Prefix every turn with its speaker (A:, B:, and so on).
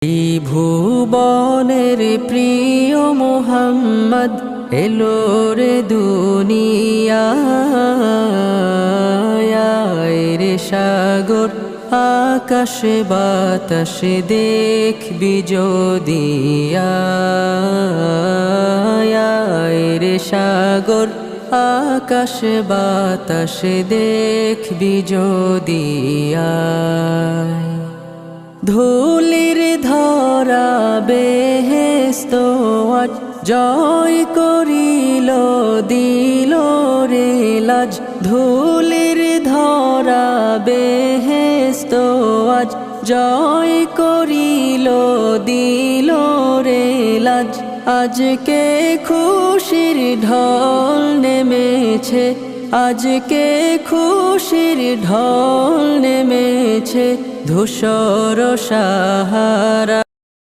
A: এই ভুবনের প্রিয় মোহাম্মদ এলো রে দুনিয়ায় রে সাগর আকাশে বাতাসে দেখবি যদি রে সাগর আকাশে বাতাসে দেখবি যদি ধুলির ধরা বেহেস্ত আজ জয় করিল দিল রে লাজ ধুলির ধরা বেহেস্ত আজ জয় করিল দিল রে লাজ আজকে খুশির ঢল নেমেছে আজকে খুশির ঢল নেমেছে ধূসর সাহারা